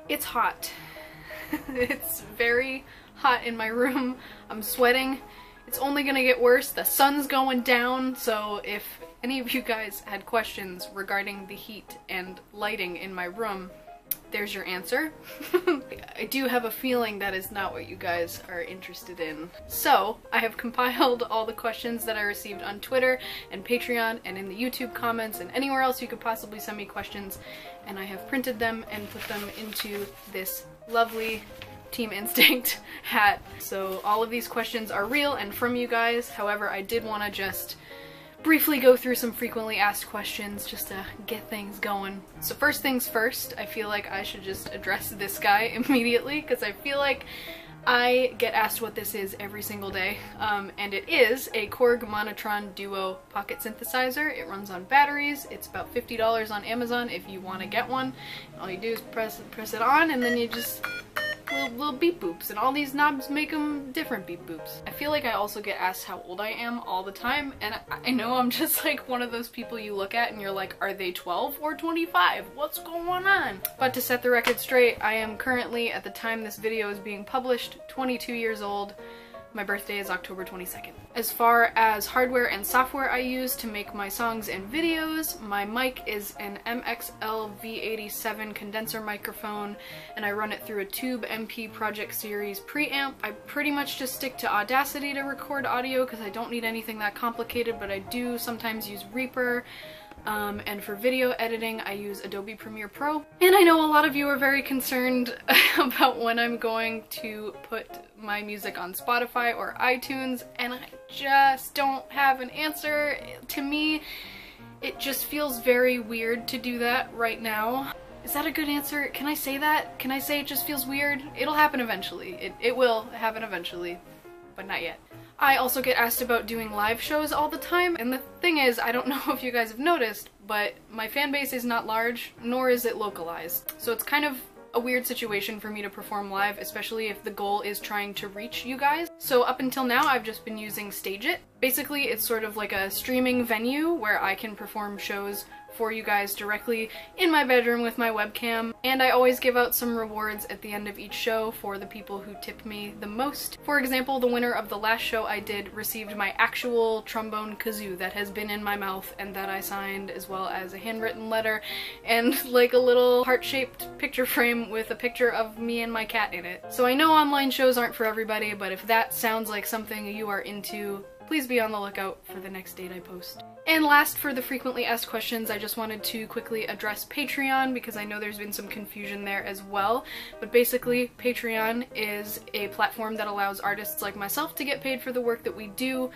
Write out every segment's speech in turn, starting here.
It's hot. It's very hot in my room. I'm sweating. It's only gonna get worse. The sun's going down, so if any of you guys had questions regarding the heat and lighting in my room, there's your answer. I do have a feeling that is not what you guys are interested in. So I have compiled all the questions that I received on Twitter and Patreon and in the YouTube comments and anywhere else you could possibly send me questions, and I have printed them and put them into this lovely Team Instinct hat. So all of these questions are real and from you guys. However, I did want to just briefly go through some frequently asked questions just to get things going. So first things first, I feel like I should just address this guy immediately because I feel like I get asked what this is every single day, and it is a Korg Monotron Duo pocket synthesizer. It runs on batteries. It's about $50 on Amazon if you want to get one. All you do is press it on, and then you just little beep boops, and all these knobs make them different beep boops. I feel like I also get asked how old I am all the time, and I know I'm just like one of those people you look at and you're like, are they 12 or 25? What's going on? But to set the record straight, I am currently, at the time this video is being published, 22 years old. My birthday is October 22nd. As far as hardware and software I use to make my songs and videos, my mic is an MXL V87 condenser microphone, and I run it through a Tube MP Project Series preamp. I pretty much just stick to Audacity to record audio because I don't need anything that complicated, but I do sometimes use Reaper. And for video editing, I use Adobe Premiere Pro. And I know a lot of you are very concerned about when I'm going to put my music on Spotify or iTunes, and I just don't have an answer. To me, it just feels very weird to do that right now. Is that a good answer? Can I say that? Can I say it just feels weird? It'll happen eventually. It will happen eventually, but not yet. I also get asked about doing live shows all the time, and the thing is, I don't know if you guys have noticed, but my fan base is not large, nor is it localized. So it's kind of a weird situation for me to perform live, especially if the goal is trying to reach you guys. So up until now, I've just been using StageIt. Basically, it's sort of like a streaming venue where I can perform shows for you guys directly in my bedroom with my webcam, and I always give out some rewards at the end of each show for the people who tip me the most. For example, the winner of the last show I did received my actual trombone kazoo that has been in my mouth and that I signed, as well as a handwritten letter and like a little heart-shaped picture frame with a picture of me and my cat in it. So I know online shows aren't for everybody, but if that sounds like something you are into, please be on the lookout for the next date I post. And last, for the frequently asked questions, I just wanted to quickly address Patreon because I know there's been some confusion there as well. But basically, Patreon is a platform that allows artists like myself to get paid for the work that we do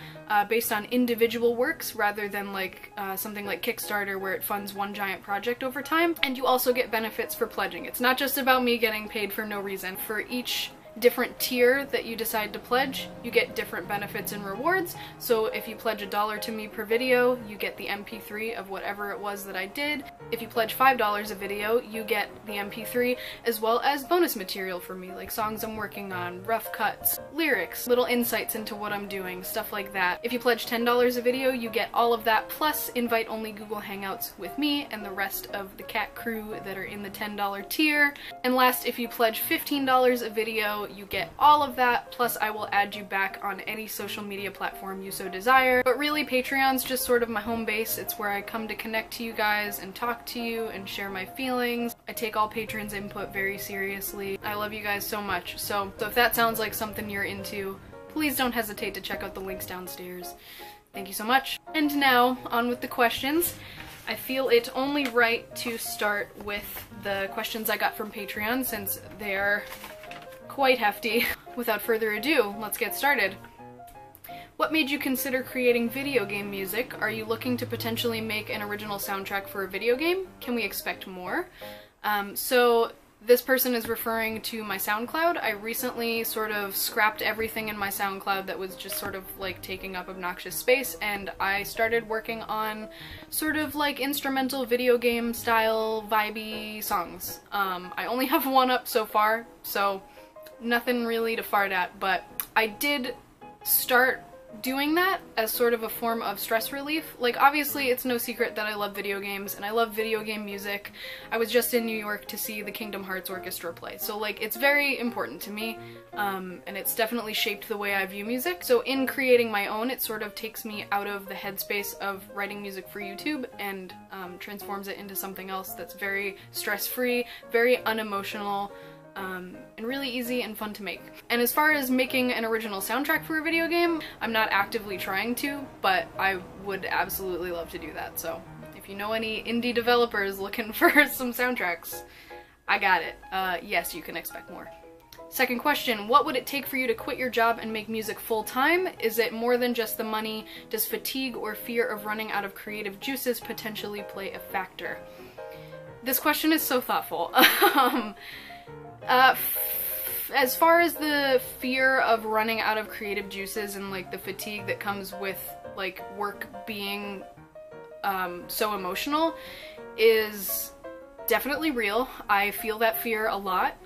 based on individual works rather than like something like Kickstarter where it funds one giant project over time. And you also get benefits for pledging. It's not just about me getting paid for no reason. For each different tier that you decide to pledge, you get different benefits and rewards. So if you pledge $1 to me per video, you get the MP3 of whatever it was that I did. If you pledge $5 a video, you get the MP3 as well as bonus material from me, like songs I'm working on, rough cuts, lyrics, little insights into what I'm doing, stuff like that. If you pledge $10 a video, you get all of that plus invite-only Google Hangouts with me and the rest of the cat crew that are in the $10 tier. And last, if you pledge $15 a video, you get all of that, plus I will add you back on any social media platform you so desire. But really, Patreon's just sort of my home base. It's where I come to connect to you guys and talk to you and share my feelings. I take all patrons' input very seriously. I love you guys so much. So if that sounds like something you're into, please don't hesitate to check out the links downstairs. Thank you so much. And now, on with the questions. I feel it only right to start with the questions I got from Patreon since they are quite hefty. Without further ado, let's get started. What made you consider creating video game music? Are you looking to potentially make an original soundtrack for a video game? Can we expect more? So this person is referring to my SoundCloud. I recently sort of scrapped everything in my SoundCloud that was just sort of like taking up obnoxious space, and I started working on sort of like instrumental video game style vibey songs. I only have one up so far, so nothing really to fart at, but I did start doing that as sort of a form of stress relief. Like, obviously it's no secret that I love video games and I love video game music. I was just in New York to see the Kingdom Hearts Orchestra play, so like it's very important to me, and it's definitely shaped the way I view music. So in creating my own, it sort of takes me out of the headspace of writing music for YouTube and transforms it into something else that's very stress-free, very unemotional, and really easy and fun to make. And as far as making an original soundtrack for a video game, I'm not actively trying to, but I would absolutely love to do that. So if you know any indie developers looking for some soundtracks, I got it. Yes, you can expect more. Second question, what would it take for you to quit your job and make music full-time? Is it more than just the money? Does fatigue or fear of running out of creative juices potentially play a factor? This question is so thoughtful. As far as the fear of running out of creative juices and like the fatigue that comes with like work being so emotional is definitely real. I feel that fear a lot,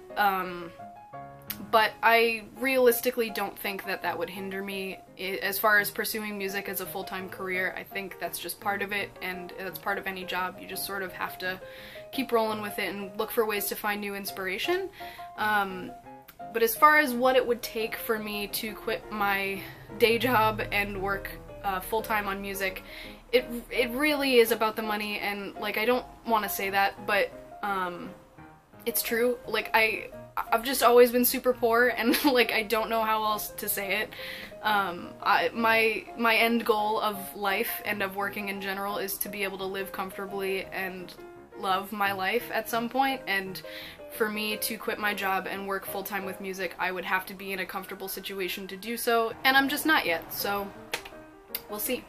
but I realistically don't think that that would hinder me as far as pursuing music as a full-time career. I think that's just part of it, and that's part of any job. You just sort of have to keep rolling with it and look for ways to find new inspiration. But as far as what it would take for me to quit my day job and work full-time on music, it really is about the money, and like I don't want to say that, but it's true. Like I've just always been super poor, and like I don't know how else to say it. My end goal of life and of working in general is to be able to live comfortably and love my life at some point, and for me to quit my job and work full-time with music, I would have to be in a comfortable situation to do so, and I'm just not yet, so we'll see.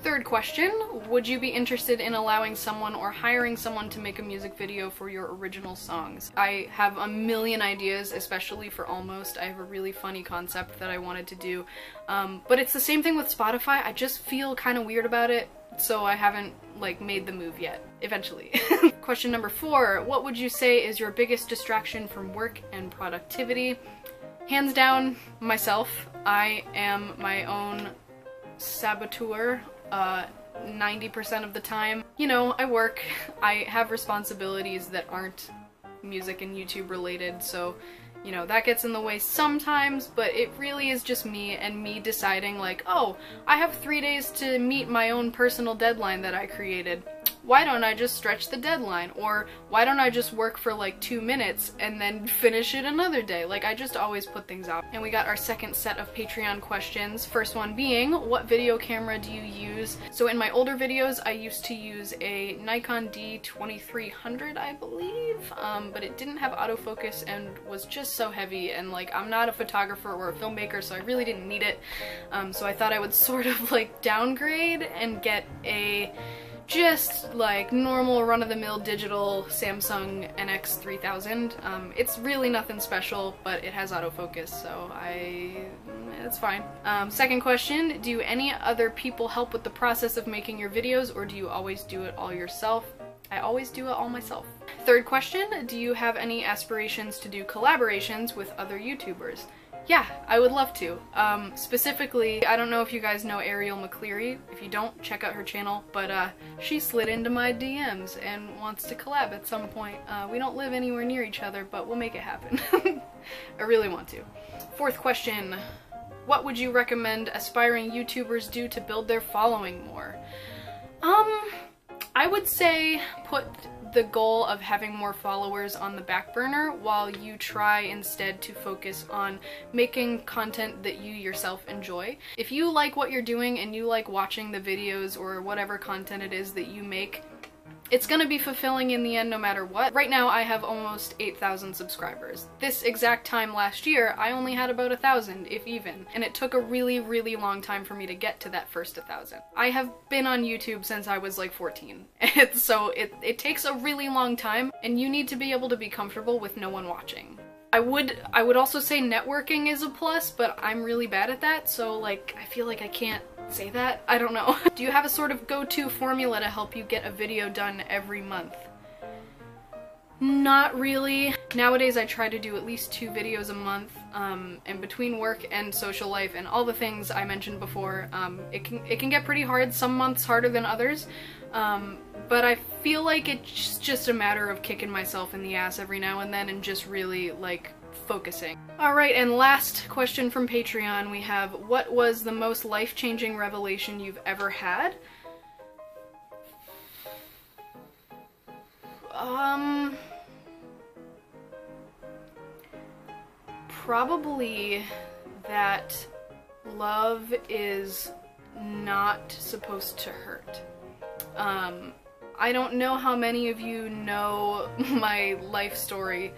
Third question, would you be interested in allowing someone or hiring someone to make a music video for your original songs? I have a million ideas, especially for Almost. I have a really funny concept that I wanted to do, but it's the same thing with Spotify. I just feel kind of weird about it, so I haven't like made the move yet. Eventually. Question number 4, what would you say is your biggest distraction from work and productivity? Hands down, myself. I am my own saboteur 90% of the time. You know, I work, I have responsibilities that aren't music and YouTube related, so you know, that gets in the way sometimes, but it really is just me and me deciding like, oh, I have 3 days to meet my own personal deadline that I created. Why don't I just stretch the deadline? Or why don't I just work for like 2 minutes and then finish it another day? Like, I just always put things out. And we got our second set of Patreon questions. First one being, what video camera do you use? So in my older videos, I used to use a Nikon D2300, I believe, but it didn't have autofocus and was just so heavy, and like, I'm not a photographer or a filmmaker, so I really didn't need it. So I thought I would sort of like downgrade and get a just like normal run-of-the-mill digital Samsung NX3000. It's really nothing special, but it has autofocus, so it's fine. Second question, do any other people help with the process of making your videos, or do you always do it all yourself? I always do it all myself. Third question, do you have any aspirations to do collaborations with other YouTubers? Yeah, I would love to. Specifically, I don't know if you guys know Ariel McCleary. If you don't, check out her channel, but she slid into my DMs and wants to collab at some point. We don't live anywhere near each other, but we'll make it happen. I really want to. Fourth question, what would you recommend aspiring YouTubers do to build their following more? I would say put the goal of having more followers on the back burner while you try instead to focus on making content that you yourself enjoy. If you like what you're doing and you like watching the videos or whatever content it is that you make, it's gonna be fulfilling in the end no matter what. Right now I have almost 8,000 subscribers. This exact time last year I only had about 1,000, if even, and it took a really, really long time for me to get to that first 1,000. I have been on YouTube since I was like 14, so it takes a really long time, and you need to be able to be comfortable with no one watching. I would also say networking is a plus, but I'm really bad at that, so like I feel like I can't say that? I don't know. Do you have a sort of go-to formula to help you get a video done every month? Not really. Nowadays I try to do at least 2 videos a month, and between work and social life and all the things I mentioned before, it can get pretty hard, some months harder than others, but I feel like it's just a matter of kicking myself in the ass every now and then and just really, like, focusing. Alright, and last question from Patreon we have, what was the most life-changing revelation you've ever had? Probably that love is not supposed to hurt. I don't know how many of you know my life story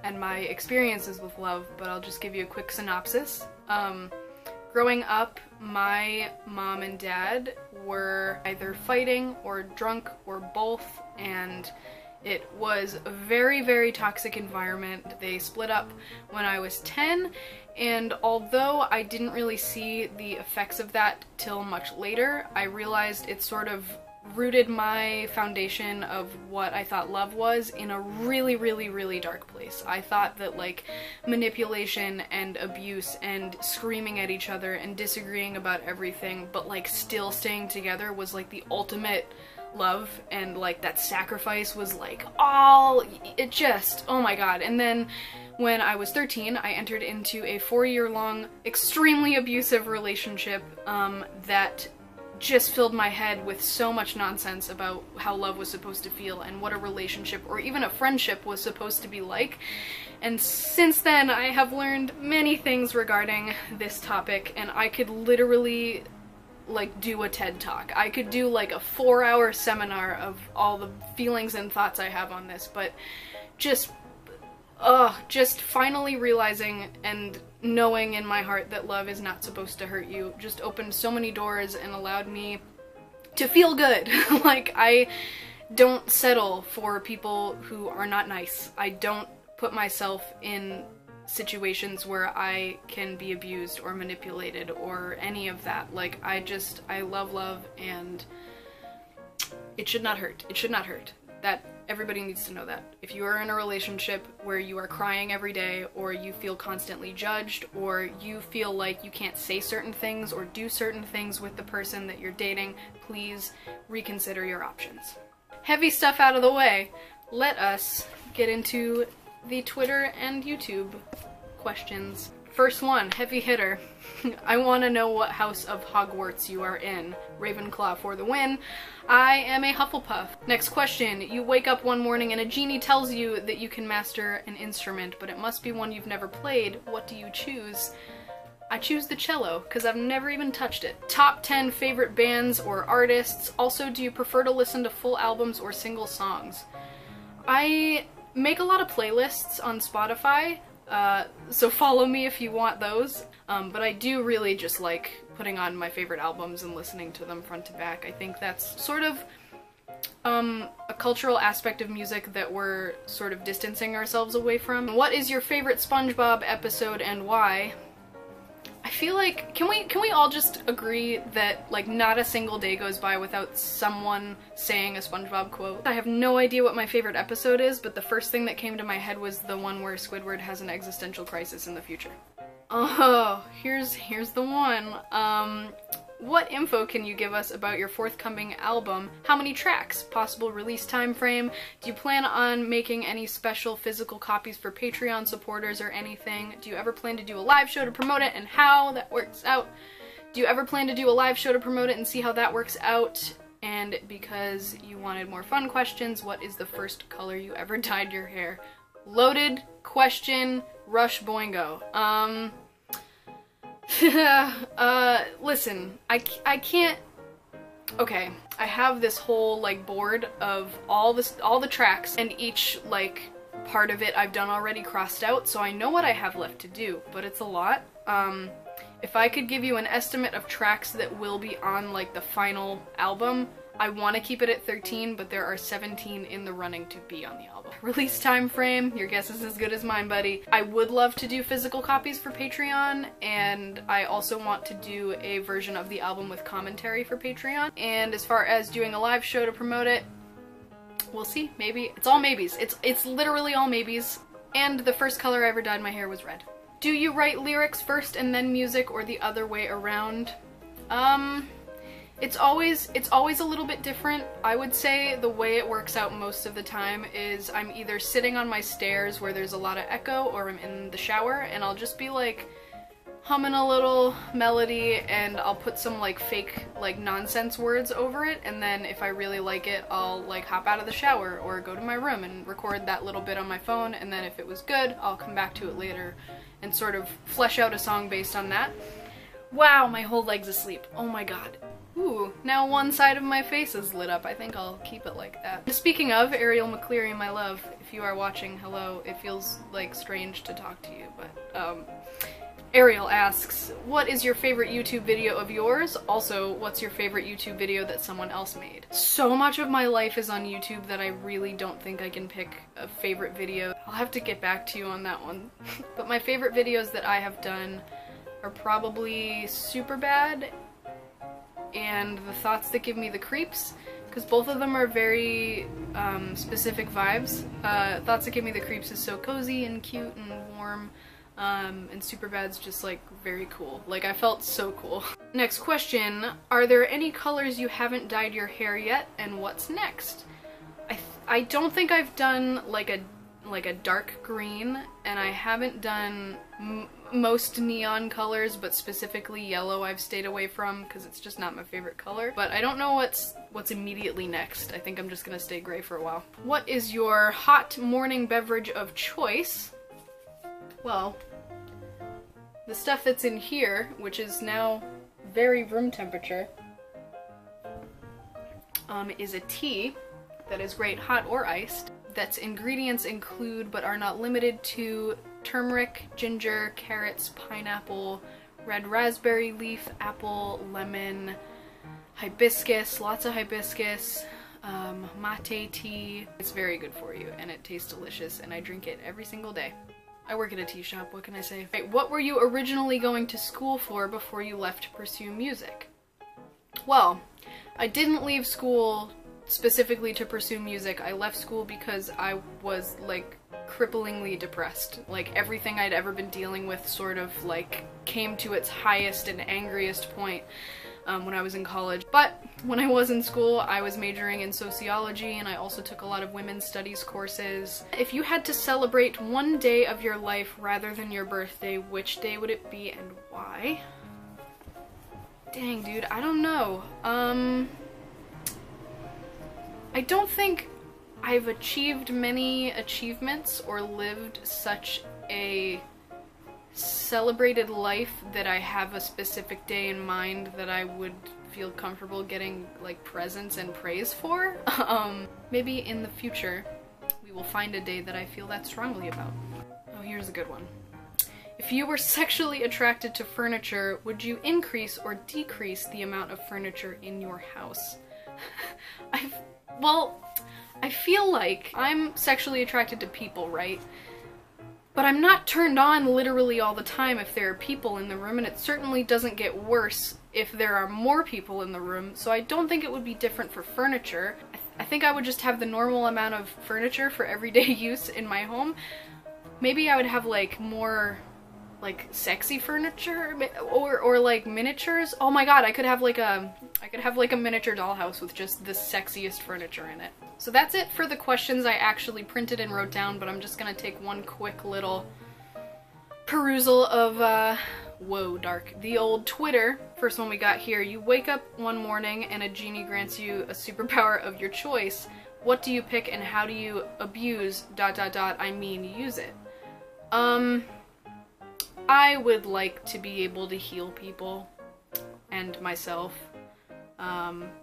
and my experiences with love, but I'll just give you a quick synopsis. Growing up, my mom and dad were either fighting or drunk or both, and it was a very, very toxic environment. They split up when I was 10, and although I didn't really see the effects of that till much later, I realized it sort of rooted my foundation of what I thought love was in a really, really, really dark place. I thought that, like, manipulation and abuse and screaming at each other and disagreeing about everything, but, like, still staying together was, like, the ultimate love, and, like, that sacrifice was, like, it just, oh my god. And then when I was 13, I entered into a 4-year-long, extremely abusive relationship that just filled my head with so much nonsense about how love was supposed to feel and what a relationship or even a friendship was supposed to be like. And since then, I have learned many things regarding this topic, and I could literally, like, do a TED Talk. I could do, like, a 4-hour seminar of all the feelings and thoughts I have on this, but just finally realizing and knowing in my heart that love is not supposed to hurt you just opened so many doors and allowed me to feel good. Like, I don't settle for people who are not nice. I don't put myself in situations where I can be abused or manipulated or any of that. Like, I love love, and it should not hurt. It should not hurt. That everybody needs to know that. If you are in a relationship where you are crying every day, or you feel constantly judged, or you feel like you can't say certain things or do certain things with the person that you're dating, please reconsider your options. Heavy stuff out of the way, let us get into the Twitter and YouTube questions. First one, heavy hitter. I want to know what house of Hogwarts you are in. Ravenclaw for the win. I am a Hufflepuff. Next question, you wake up one morning and a genie tells you that you can master an instrument, but it must be one you've never played. What do you choose? I choose the cello, because I've never even touched it. Top 10 favorite bands or artists. Also, do you prefer to listen to full albums or single songs? I make a lot of playlists on Spotify, so follow me if you want those. But I do really just like putting on my favorite albums and listening to them front to back. I think that's sort of a cultural aspect of music that we're sort of distancing ourselves away from. What is your favorite SpongeBob episode and why? I feel like, can we all just agree that, like, not a single day goes by without someone saying a SpongeBob quote? I have no idea what my favorite episode is, but the first thing that came to my head was the one where Squidward has an existential crisis in the future. Oh, here's the one. What info can you give us about your forthcoming album? How many tracks? Possible release time frame? Do you plan on making any special physical copies for Patreon supporters or anything? Do you ever plan to do a live show to promote it and how that works out? Do you ever plan to do a live show to promote it and see how that works out? And because you wanted more fun questions, what is the first color you ever dyed your hair? Loaded question, Rush Boingo. Listen, I can't, okay, I have this whole, like, board of all the tracks, and each, like, part of it I've done already crossed out, so I know what I have left to do, but it's a lot. If I could give you an estimate of tracks that will be on, like, the final album, I want to keep it at 13, but there are 17 in the running to be on the album. Release time frame, your guess is as good as mine, buddy. I would love to do physical copies for Patreon, and I also want to do a version of the album with commentary for Patreon. And as far as doing a live show to promote it, we'll see, maybe. It's all maybes. It's literally all maybes. And the first color I ever dyed my hair was red. Do you write lyrics first and then music, or the other way around? It's always a little bit different. I would say the way it works out most of the time is I'm either sitting on my stairs where there's a lot of echo, or I'm in the shower and I'll just be like humming a little melody and I'll put some like fake like nonsense words over it, and then if I really like it I'll like hop out of the shower or go to my room and record that little bit on my phone, and then if it was good I'll come back to it later and sort of flesh out a song based on that. Wow, my whole leg's asleep. Oh my god. Ooh, now one side of my face is lit up. I think I'll keep it like that. Speaking of, Ariel McCleary, my love, if you are watching, hello. It feels like strange to talk to you, but Ariel asks, what is your favorite YouTube video of yours? Also, what's your favorite YouTube video that someone else made? So much of my life is on YouTube that I really don't think I can pick a favorite video. I'll have to get back to you on that one. But my favorite videos that I have done are probably Superbad and The Thoughts That Give Me the Creeps, because both of them are very specific vibes. Thoughts That Give Me the Creeps is so cozy and cute and warm, and Superbad's just like very cool. Like, I felt so cool. Next question, are there any colors you haven't dyed your hair yet, and what's next? I don't think I've done like a dark green, and I haven't done most neon colors, but specifically yellow I've stayed away from because it's just not my favorite color. But I don't know what's immediately next. I think I'm just gonna stay gray for a while. What is your hot morning beverage of choice? Well, the stuff that's in here, which is now very room temperature, is a tea that is great hot or iced. That's ingredients include but are not limited to turmeric, ginger, carrots, pineapple, red raspberry leaf, apple, lemon, hibiscus, lots of hibiscus, mate tea. It's very good for you and it tastes delicious, and I drink it every single day. I work at a tea shop, what can I say? Right, what were you originally going to school for before you left to pursue music? Well, I didn't leave school specifically to pursue music. I left school because I was like cripplingly depressed. Like, everything I'd ever been dealing with sort of like came to its highest and angriest point when I was in college. But when I was in school, I was majoring in sociology, and I also took a lot of women's studies courses. If you had to celebrate one day of your life rather than your birthday, which day would it be and why? Dang, dude, I don't know. I don't think I've achieved many achievements or lived such a celebrated life that I have a specific day in mind that I would feel comfortable getting like presents and praise for. Maybe in the future we will find a day that I feel that strongly about. Oh, here's a good one. If you were sexually attracted to furniture, would you increase or decrease the amount of furniture in your house? Well, I feel like I'm sexually attracted to people, right? But I'm not turned on literally all the time if there are people in the room, and it certainly doesn't get worse if there are more people in the room, so I don't think it would be different for furniture. I think I would just have the normal amount of furniture for everyday use in my home. Maybe I would have like more like sexy furniture or like miniatures. Oh my god, I could have like a miniature dollhouse with just the sexiest furniture in it. So that's it for the questions I actually printed and wrote down, but I'm just gonna take one quick little perusal of whoa, dark. The old Twitter. First one we got here. You wake up one morning and a genie grants you a superpower of your choice. What do you pick and how do you abuse ... I mean use it? I would like to be able to heal people and myself.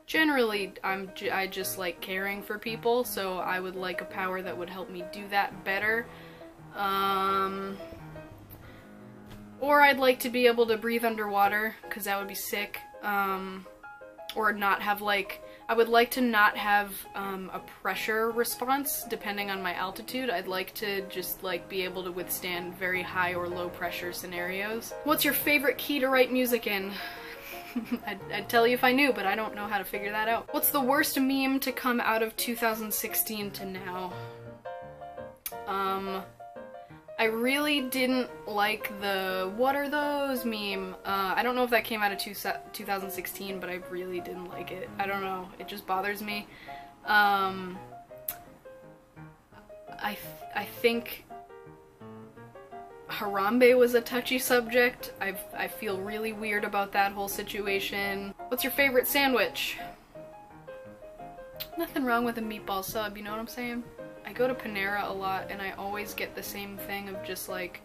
Generally, I just like caring for people, so I would like a power that would help me do that better. Or I'd like to be able to breathe underwater, because that would be sick. Or not have like, I would like to not have a pressure response depending on my altitude. I'd like to just like be able to withstand very high or low pressure scenarios. What's your favorite key to write music in? I'd tell you if I knew, but I don't know how to figure that out. What's the worst meme to come out of 2016 to now? I really didn't like the "what are those" meme. I don't know if that came out of 2016, but I really didn't like it. I don't know, it just bothers me. I think Harambe was a touchy subject. I feel really weird about that whole situation. What's your favorite sandwich? Nothing wrong with a meatball sub, you know what I'm saying? I go to Panera a lot and I always get the same thing of just like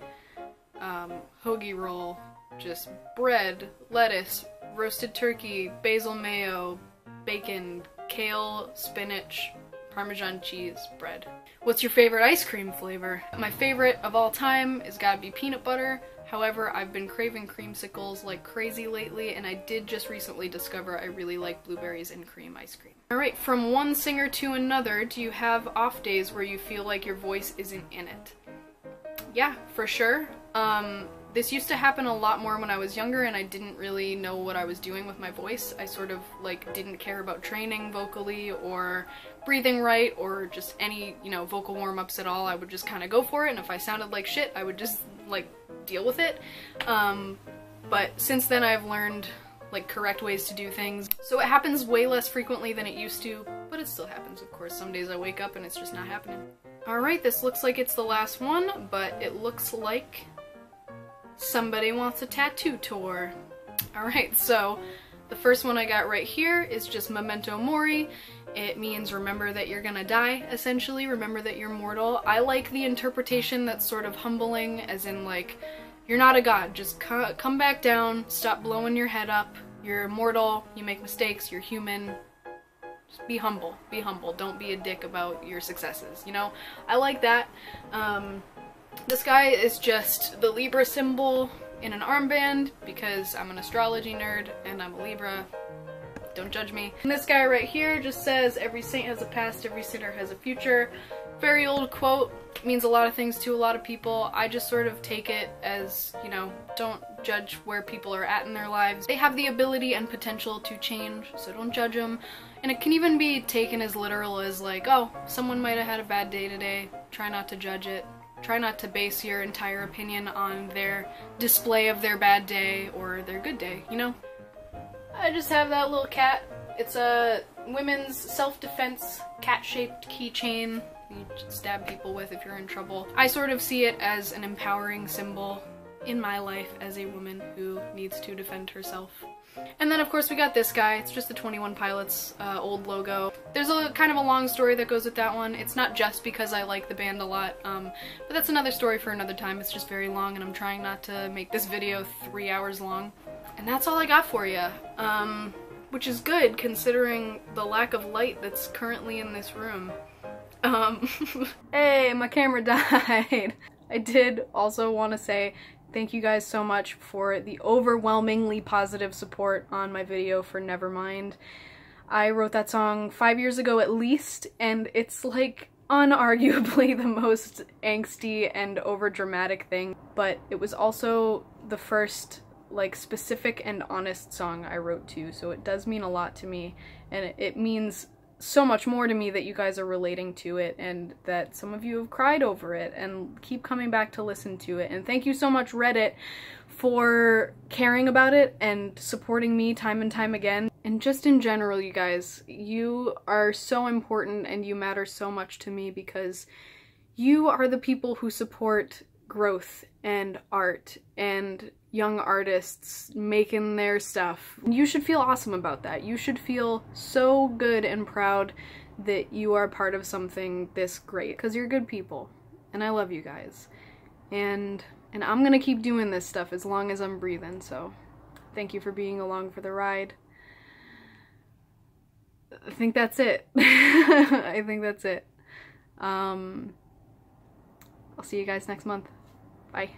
hoagie roll, just bread, lettuce, roasted turkey, basil mayo, bacon, kale, spinach, Parmesan cheese, bread. What's your favorite ice cream flavor? My favorite of all time is gotta be peanut butter. However, I've been craving creamsicles like crazy lately, and I did just recently discover I really like blueberries and cream ice cream. Alright, from one singer to another, do you have off days where you feel like your voice isn't in it? Yeah, for sure. This used to happen a lot more when I was younger and I didn't really know what I was doing with my voice. I sort of like didn't care about training vocally or breathing right or just any, you know, vocal warm-ups at all. I would just kind of go for it, and if I sounded like shit, I would just like deal with it. But since then I've learned like correct ways to do things. So it happens way less frequently than it used to, but it still happens, of course. Some days I wake up and it's just not happening. Alright, this looks like it's the last one, but it looks like somebody wants a tattoo tour. Alright, so the first one I got right here is just Memento Mori. It means remember that you're gonna die, essentially. Remember that you're mortal. I like the interpretation that's sort of humbling, as in like, you're not a god, just come back down, stop blowing your head up. You're mortal, you make mistakes, you're human. Just be humble, don't be a dick about your successes, you know? I like that. This guy is just the Libra symbol in an armband because I'm an astrology nerd and I'm a Libra. Don't judge me. And this guy right here just says, every saint has a past, every sinner has a future. Very old quote, means a lot of things to a lot of people. I just sort of take it as, you know, don't judge where people are at in their lives. They have the ability and potential to change, so don't judge them. And it can even be taken as literal as like, oh, someone might have had a bad day today. Try not to judge it. Try not to base your entire opinion on their display of their bad day or their good day, you know? I just have that little cat. It's a women's self-defense cat-shaped keychain you stab people with if you're in trouble. I sort of see it as an empowering symbol in my life as a woman who needs to defend herself. And then of course we got this guy. It's just the 21 Pilots old logo. There's a kind of a long story that goes with that one. It's not just because I like the band a lot, but that's another story for another time. It's just very long and I'm trying not to make this video 3 hours long. And that's all I got for you. Which is good considering the lack of light that's currently in this room. Hey, my camera died. I did also want to say thank you guys so much for the overwhelmingly positive support on my video for Nevermind. I wrote that song 5 years ago at least, and it's like unarguably the most angsty and overdramatic thing, but it was also the first like specific and honest song I wrote too, so it does mean a lot to me, and it means so much more to me that you guys are relating to it and that some of you have cried over it and keep coming back to listen to it. And thank you so much, Reddit, for caring about it and supporting me time and time again. And just in general, you guys, you are so important and you matter so much to me because you are the people who support growth and art and young artists making their stuff. You should feel awesome about that. You should feel so good and proud that you are part of something this great, because you're good people and I love you guys. And I'm gonna keep doing this stuff as long as I'm breathing, so thank you for being along for the ride. I think that's it. I think that's it. I'll see you guys next month. Bye.